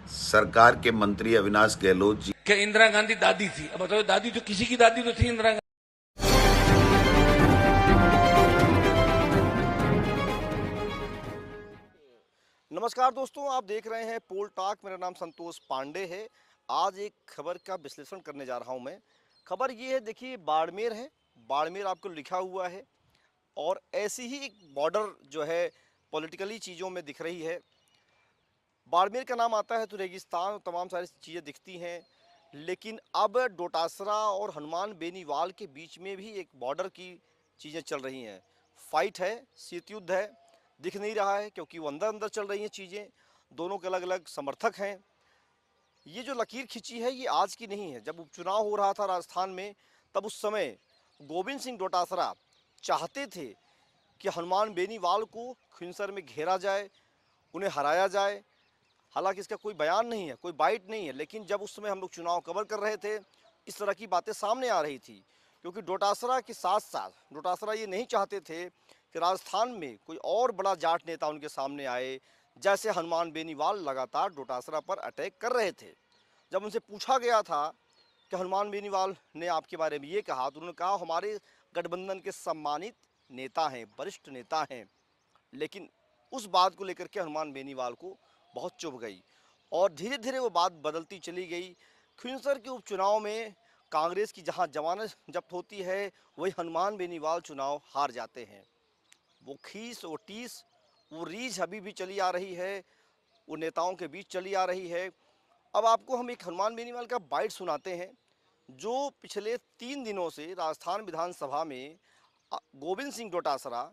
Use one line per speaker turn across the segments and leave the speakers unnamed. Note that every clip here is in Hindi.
सरकार के मंत्री अविनाश गहलोत जी
क्या इंदिरा गांधी दादी थी? अब बताओ, दादी तो किसी की दादी तो थी इंदिरा गांधी।
नमस्कार दोस्तों, आप देख रहे हैं पोल टॉक। मेरा नाम संतोष पांडे है। आज एक खबर का विश्लेषण करने जा रहा हूं मैं। खबर ये है, देखिए, बाड़मेर है। बाड़मेर आपको लिखा हुआ है और ऐसी ही एक बॉर्डर जो है पॉलिटिकली चीज़ों में दिख रही है। बाड़मेर का नाम आता है तो रेगिस्तान और तमाम सारी चीज़ें दिखती हैं, लेकिन अब डोटासरा और हनुमान बेनीवाल के बीच में भी एक बॉर्डर की चीज़ें चल रही हैं। फाइट है, शीत युद्ध है। दिख नहीं रहा है क्योंकि वो अंदर अंदर चल रही हैं चीज़ें। दोनों के अलग अलग समर्थक हैं। ये जो लकीर खिंची है ये आज की नहीं है। जब उपचुनाव हो रहा था राजस्थान में, तब उस समय गोविंद सिंह डोटासरा चाहते थे कि हनुमान बेनीवाल को खिंसर में घेरा जाए, उन्हें हराया जाए। हालांकि इसका कोई बयान नहीं है, कोई बाइट नहीं है, लेकिन जब उस समय हम लोग चुनाव कवर कर रहे थे, इस तरह की बातें सामने आ रही थी। क्योंकि डोटासरा के साथ साथ डोटासरा ये नहीं चाहते थे कि राजस्थान में कोई और बड़ा जाट नेता उनके सामने आए। जैसे हनुमान बेनीवाल लगातार डोटासरा पर अटैक कर रहे थे। जब उनसे पूछा गया था कि हनुमान बेनीवाल ने आपके बारे में ये कहा, तो उन्होंने कहा हमारे गठबंधन के सम्मानित नेता हैं, वरिष्ठ नेता हैं। लेकिन उस बात को लेकर के हनुमान बेनीवाल को बहुत चुभ गई और धीरे धीरे वो बात बदलती चली गई। खिंसर के उपचुनाव में कांग्रेस की जहां जमानत जब्त होती है, वही हनुमान बेनीवाल चुनाव हार जाते हैं। वो खीस, वो टीस, वो रीझ अभी भी चली आ रही है, वो नेताओं के बीच चली आ रही है। अब आपको हम एक हनुमान बेनीवाल का बाइट सुनाते हैं, जो पिछले 3 दिनों से राजस्थान विधानसभा में गोविंद सिंह डोटासरा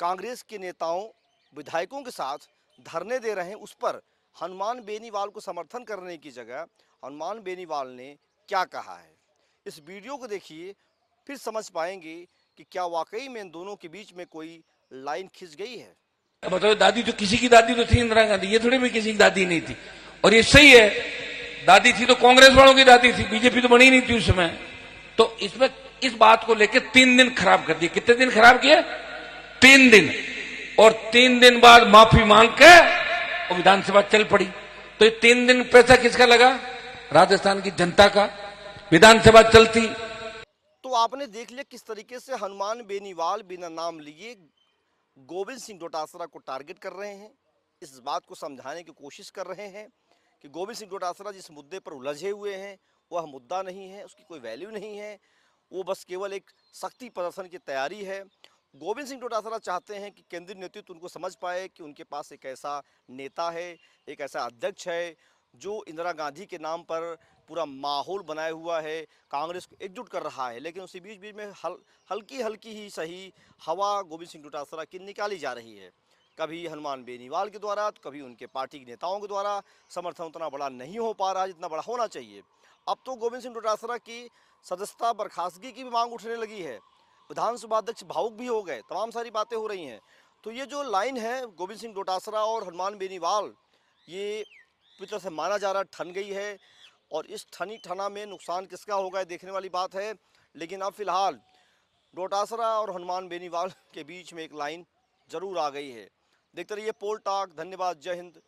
कांग्रेस के नेताओं, विधायकों के साथ धरने दे रहे हैं। उस पर हनुमान बेनीवाल को समर्थन करने की जगह हनुमान बेनीवाल ने क्या कहा है, इस वीडियो को देखिए, फिर समझ पाएंगे कि क्या वाकई में इन दोनों के बीच में कोई लाइन खिंच गई है।
अब बताओ, दादी तो किसी की दादी तो थी इंदिरा गांधी, ये थोड़ी भी किसी की दादी नहीं थी। और ये सही है, दादी थी तो कांग्रेस वालों की दादी थी, बीजेपी तो बनी नहीं थी उस समय। तो इसमें इस बात को लेकर 3 दिन खराब कर दिए। कितने दिन खराब किए? 3 दिन। और 3 दिन बाद माफी मांग के और विधानसभा चल पड़ी। तो ये 3 दिन पैसा किसका लगा? राजस्थान की जनता का। विधानसभा चलती।
तो आपने देख लिया किस तरीके से हनुमान बेनीवाल बिना नाम लिए गोविंद सिंह डोटासरा को टारगेट कर रहे हैं। इस बात को समझाने की कोशिश कर रहे हैं कि गोविंद सिंह डोटासरा जिस मुद्दे पर उलझे हुए हैं, वह मुद्दा नहीं है, उसकी कोई वैल्यू नहीं है। वो बस केवल एक शक्ति प्रदर्शन की तैयारी है। गोविंद सिंह डोटासरा चाहते हैं कि केंद्रीय नेतृत्व उनको समझ पाए कि उनके पास एक ऐसा नेता है, एक ऐसा अध्यक्ष है जो इंदिरा गांधी के नाम पर पूरा माहौल बनाया हुआ है, कांग्रेस को एकजुट कर रहा है। लेकिन उसी बीच बीच में हल्की हल्की ही सही हवा गोविंद सिंह डोटासरा की निकाली जा रही है। कभी हनुमान बेनीवाल के द्वारा, तो कभी उनके पार्टी के नेताओं के द्वारा। समर्थन उतना बड़ा नहीं हो पा रहा जितना बड़ा होना चाहिए। अब तो गोविंद सिंह डोटासरा की सदस्यता बर्खास्तगी की भी मांग उठने लगी है। विधानसभा अध्यक्ष भावुक भी हो गए, तमाम सारी बातें हो रही हैं। तो ये जो लाइन है गोविंद सिंह डोटासरा और हनुमान बेनीवाल, ये पूरी तरह से माना जा रहा ठन गई है। और इस ठनी ठना में नुकसान किसका होगा, देखने वाली बात है। लेकिन अब फिलहाल डोटासरा और हनुमान बेनीवाल के बीच में एक लाइन जरूर आ गई है। देखते रहिए पोल टॉक। धन्यवाद। जय हिंद,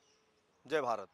जय भारत।